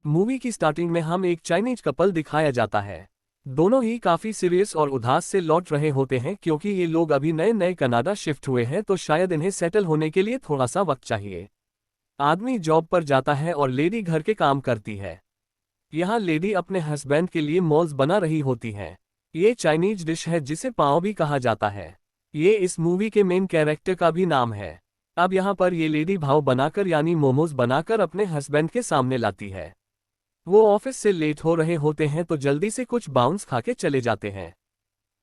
Movie की starting में हम एक चाइनीज कपल दिखाया जाता है। दोनों ही काफी सीरियस और उदास से लौट रहे होते हैं क्योंकि ये लोग अभी नए नए कनाडा शिफ्ट हुए हैं तो शायद इन्हें सेटल होने के लिए थोड़ा सा वक्त चाहिए। आदमी जॉब पर जाता है और लेडी घर के काम करती है। यहाँ लेडी अपने हस्बैंड के लिए मॉल्स बना रही होती हैं। ये चाइनीज डिश है जिसे पाव भी कहा जाता है। ये इस मूवी के मेन कैरेक्टर का भी नाम है। अब यहाँ पर ये लेडी भाव बनाकर यानी मोमोज बनाकर अपने हस्बैंड के सामने लाती है। वो ऑफिस से लेट हो रहे होते हैं तो जल्दी से कुछ बाउंस खा के चले जाते हैं।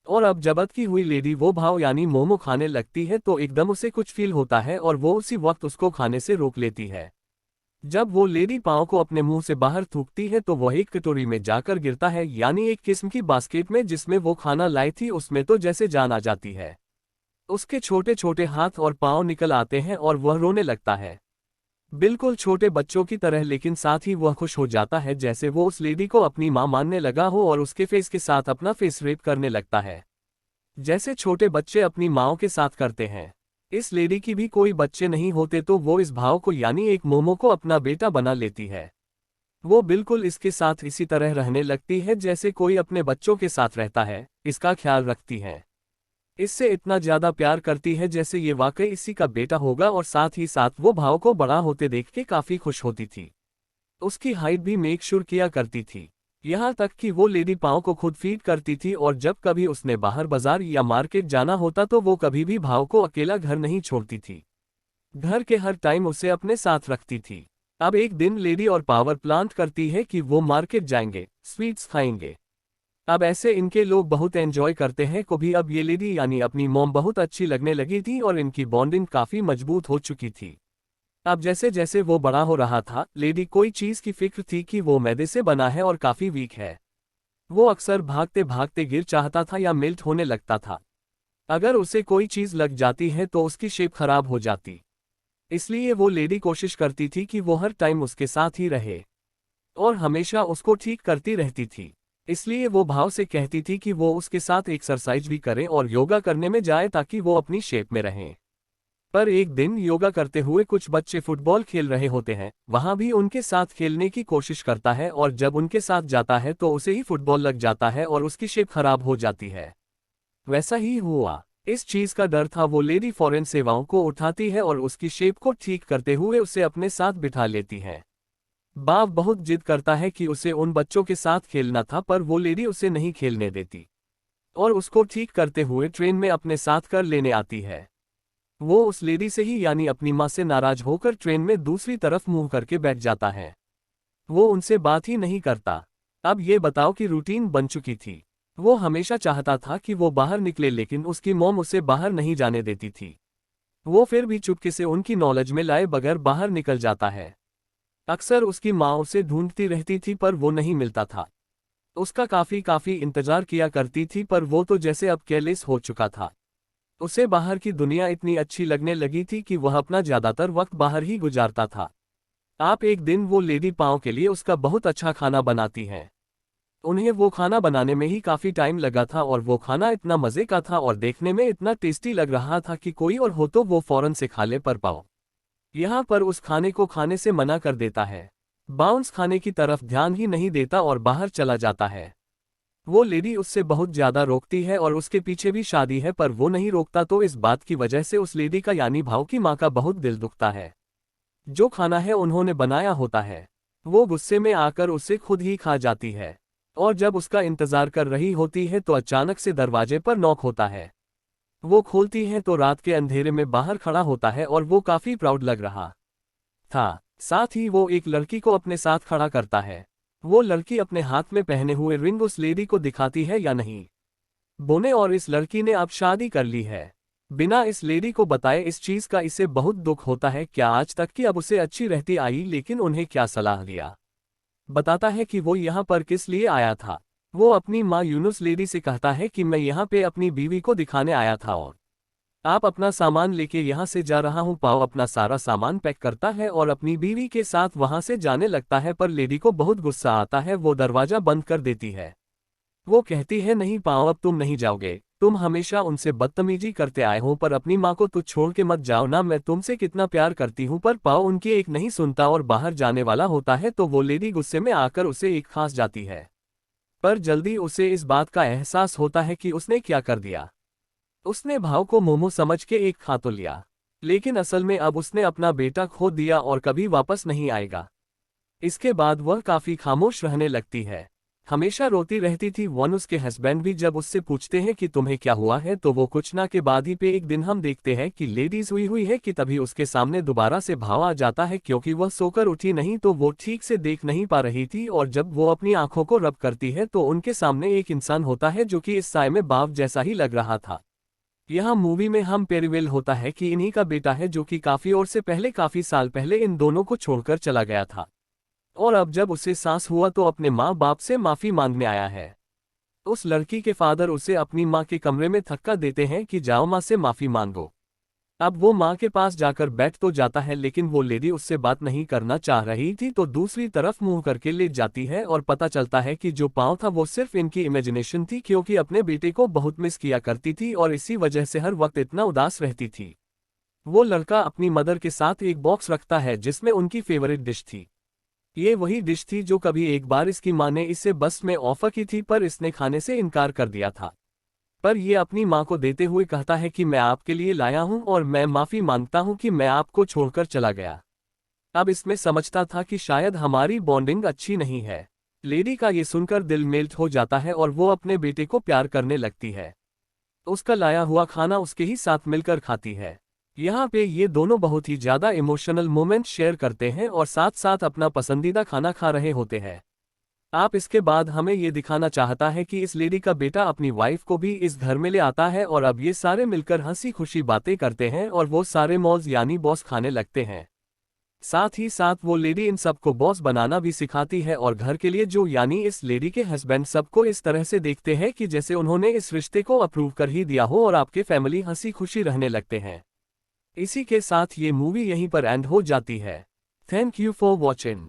और अब जबत की हुई लेडी वो भाव यानी मोमो खाने लगती है तो एकदम उसे कुछ फील होता है और वो उसी वक्त उसको खाने से रोक लेती है। जब वो लेडी पाँव को अपने मुंह से बाहर थूकती है तो वह एक कटोरी में जाकर गिरता है यानी एक किस्म की बास्केट में जिसमें वो खाना लाई थी उसमें तो जैसे जान आ जाती है। उसके छोटे छोटे हाथ और पाँव निकल आते हैं और वह रोने लगता है, बिल्कुल छोटे बच्चों की तरह, लेकिन साथ ही वह खुश हो जाता है जैसे वो उस लेडी को अपनी मां मानने लगा हो और उसके फेस के साथ अपना फेस रेप करने लगता है जैसे छोटे बच्चे अपनी माओं के साथ करते हैं। इस लेडी की भी कोई बच्चे नहीं होते तो वो इस भाव को यानी एक मोमो को अपना बेटा बना लेती है। वो बिल्कुल इसके साथ इसी तरह रहने लगती है जैसे कोई अपने बच्चों के साथ रहता है, इसका ख्याल रखती है, इससे इतना ज्यादा प्यार करती है जैसे ये वाकई इसी का बेटा होगा और साथ ही साथ वो भाव को बड़ा होते देख के काफी खुश होती थी। उसकी हाइट भी मेक श्योर किया करती थी, यहाँ तक कि वो लेडी पाँव को खुद फीड करती थी और जब कभी उसने बाहर बाजार या मार्केट जाना होता तो वो कभी भी भाव को अकेला घर नहीं छोड़ती थी, घर के हर टाइम उसे अपने साथ रखती थी। अब एक दिन लेडी और पावर प्लांट करती है कि वो मार्केट जाएंगे, स्वीट्स खाएंगे। अब ऐसे इनके लोग बहुत एंजॉय करते हैं को भी। अब ये लेडी यानी अपनी मॉम बहुत अच्छी लगने लगी थी और इनकी बॉन्डिंग काफी मजबूत हो चुकी थी। अब जैसे जैसे वो बड़ा हो रहा था, लेडी कोई चीज की फिक्र थी कि वो मैदे से बना है और काफी वीक है। वो अक्सर भागते भागते गिर चाहता था या मेल्ट होने लगता था। अगर उसे कोई चीज लग जाती है तो उसकी शेप खराब हो जाती। इसलिए वो लेडी कोशिश करती थी कि वो हर टाइम उसके साथ ही रहे और हमेशा उसको ठीक करती रहती थी। इसलिए वो भाव से कहती थी कि वो उसके साथ एक्सरसाइज भी करें और योगा करने में जाए ताकि वो अपनी शेप में रहें। पर एक दिन योगा करते हुए कुछ बच्चे फुटबॉल खेल रहे होते हैं, वहां भी उनके साथ खेलने की कोशिश करता है और जब उनके साथ जाता है तो उसे ही फुटबॉल लग जाता है और उसकी शेप खराब हो जाती है। वैसा ही हुआ। इस चीज का डर था। वो लेडी फॉरेन सेवाओं को उठाती है और उसकी शेप को ठीक करते हुए उसे अपने साथ बिठा लेती है। बाप बहुत जिद करता है कि उसे उन बच्चों के साथ खेलना था पर वो लेडी उसे नहीं खेलने देती और उसको ठीक करते हुए ट्रेन में अपने साथ कर लेने आती है। वो उस लेडी से ही यानी अपनी माँ से नाराज होकर ट्रेन में दूसरी तरफ मुंह करके बैठ जाता है। वो उनसे बात ही नहीं करता। अब ये बताओ कि रूटीन बन चुकी थी। वो हमेशा चाहता था कि वो बाहर निकले लेकिन उसकी मॉम उसे बाहर नहीं जाने देती थी। वो फिर भी चुपके से उनकी नॉलेज में लाए बगैर बाहर निकल जाता है। अक्सर उसकी माँ उसे ढूंढती रहती थी पर वो नहीं मिलता था। उसका काफी इंतजार किया करती थी पर वो तो जैसे अब केयरलेस हो चुका था। उसे बाहर की दुनिया इतनी अच्छी लगने लगी थी कि वह अपना ज्यादातर वक्त बाहर ही गुजारता था। आप एक दिन वो लेडी पाँव के लिए उसका बहुत अच्छा खाना बनाती हैं। उन्हें वो खाना बनाने में ही काफी टाइम लगा था और वो खाना इतना मजे का था और देखने में इतना टेस्टी लग रहा था कि कोई और हो तो वो फौरन से खा ले, पर पाओ यहाँ पर उस खाने को खाने से मना कर देता है। बाउंस खाने की तरफ ध्यान ही नहीं देता और बाहर चला जाता है। वो लेडी उससे बहुत ज्यादा रोकती है और उसके पीछे भी शादी है पर वो नहीं रोकता तो इस बात की वजह से उस लेडी का यानी भाव की माँ का बहुत दिल दुखता है। जो खाना है उन्होंने बनाया होता है, वो गुस्से में आकर उसे खुद ही खा जाती है और जब उसका इंतजार कर रही होती है तो अचानक से दरवाजे पर नॉक होता है। वो खोलती है तो रात के अंधेरे में बाहर खड़ा होता है और वो काफी प्राउड लग रहा था। साथ ही वो एक लड़की को अपने साथ खड़ा करता है। वो लड़की अपने हाथ में पहने हुए रिंग उस लेडी को दिखाती है या नहीं बोने और इस लड़की ने अब शादी कर ली है बिना इस लेडी को बताए। इस चीज का इसे बहुत दुख होता है क्या आज तक कि अब उसे अच्छी रहती आई, लेकिन उन्हें क्या सलाह दिया। बताता है कि वो यहाँ पर किस लिए आया था। वो अपनी माँ यूनुस लेडी से कहता है कि मैं यहाँ पे अपनी बीवी को दिखाने आया था और आप अपना सामान लेके यहाँ से जा रहा हूँ। पाओ अपना सारा सामान पैक करता है और अपनी बीवी के साथ वहाँ से जाने लगता है पर लेडी को बहुत गुस्सा आता है। वो दरवाजा बंद कर देती है। वो कहती है नहीं पाओ, अब तुम नहीं जाओगे, तुम हमेशा उनसे बदतमीजी करते आए हो, पर अपनी माँ को तो छोड़ के मत जाओ ना। मैं तुमसे कितना प्यार करती हूँ। पर पाओ उनकी एक नहीं सुनता और बाहर जाने वाला होता है तो वो लेडी गुस्से में आकर उसे एक खास जाती है। पर जल्दी उसे इस बात का एहसास होता है कि उसने क्या कर दिया। उसने भाव को मोमो समझ के एक खा तो लिया, लेकिन असल में अब उसने अपना बेटा खो दिया और कभी वापस नहीं आएगा। इसके बाद वह काफी खामोश रहने लगती है, हमेशा रोती रहती थी। वन उसके हस्बैंड भी जब उससे पूछते हैं कि तुम्हें क्या हुआ है तो वो कुछ ना के बाद ही पे एक दिन हम देखते हैं कि लेडीज हुई है कि तभी उसके सामने दोबारा से भाव आ जाता है, क्योंकि वह सोकर उठी नहीं तो वो ठीक से देख नहीं पा रही थी। और जब वो अपनी आंखों को रब करती है तो उनके सामने एक इंसान होता है जो कि इस साय में बाप जैसा ही लग रहा था। यहाँ मूवी में हम पे रिवील होता है कि इन्हीं का बेटा है, जो कि काफी साल पहले इन दोनों को छोड़कर चला गया था। और अब जब उसे सांस हुआ तो अपने माँ बाप से माफी मांगने आया है। उस लड़की के फादर उसे अपनी माँ के कमरे में धक्का देते हैं कि जाओ माँ से माफी मांगो। अब वो माँ के पास जाकर बैठ तो जाता है, लेकिन वो लेडी उससे बात नहीं करना चाह रही थी तो दूसरी तरफ मुंह करके लेट जाती है। और पता चलता है कि जो पाँव था वो सिर्फ इनकी इमेजिनेशन थी, क्योंकि अपने बेटे को बहुत मिस किया करती थी और इसी वजह से हर वक्त इतना उदास रहती थी। वो लड़का अपनी मदर के साथ एक बॉक्स रखता है जिसमें उनकी फेवरेट डिश थी। ये वही डिश थी जो कभी एक बार इसकी माँ ने इसे बस में ऑफर की थी, पर इसने खाने से इनकार कर दिया था। पर ये अपनी माँ को देते हुए कहता है कि मैं आपके लिए लाया हूँ और मैं माफ़ी मांगता हूँ कि मैं आपको छोड़कर चला गया। अब इसमें समझता था कि शायद हमारी बॉन्डिंग अच्छी नहीं है। लेडी का ये सुनकर दिल मेल्ट हो जाता है और वो अपने बेटे को प्यार करने लगती है। उसका लाया हुआ खाना उसके ही साथ मिलकर खाती है। यहाँ पे ये दोनों बहुत ही ज़्यादा इमोशनल मोमेंट शेयर करते हैं और साथ साथ अपना पसंदीदा खाना खा रहे होते हैं। आप इसके बाद हमें ये दिखाना चाहता है कि इस लेडी का बेटा अपनी वाइफ को भी इस घर में ले आता है और अब ये सारे मिलकर हंसी खुशी बातें करते हैं और वो सारे मौज यानी बॉस खाने लगते हैं। साथ ही साथ वो लेडी इन सबको बॉस बनाना भी सिखाती है और घर के लिए जो यानी इस लेडी के हस्बैंड सबको इस तरह से देखते हैं कि जैसे उन्होंने इस रिश्ते को अप्रूव कर ही दिया हो और आपके फैमिली हंसी खुशी रहने लगते हैं। इसी के साथ ये मूवी यहीं पर एंड हो जाती है। Thank you for watching.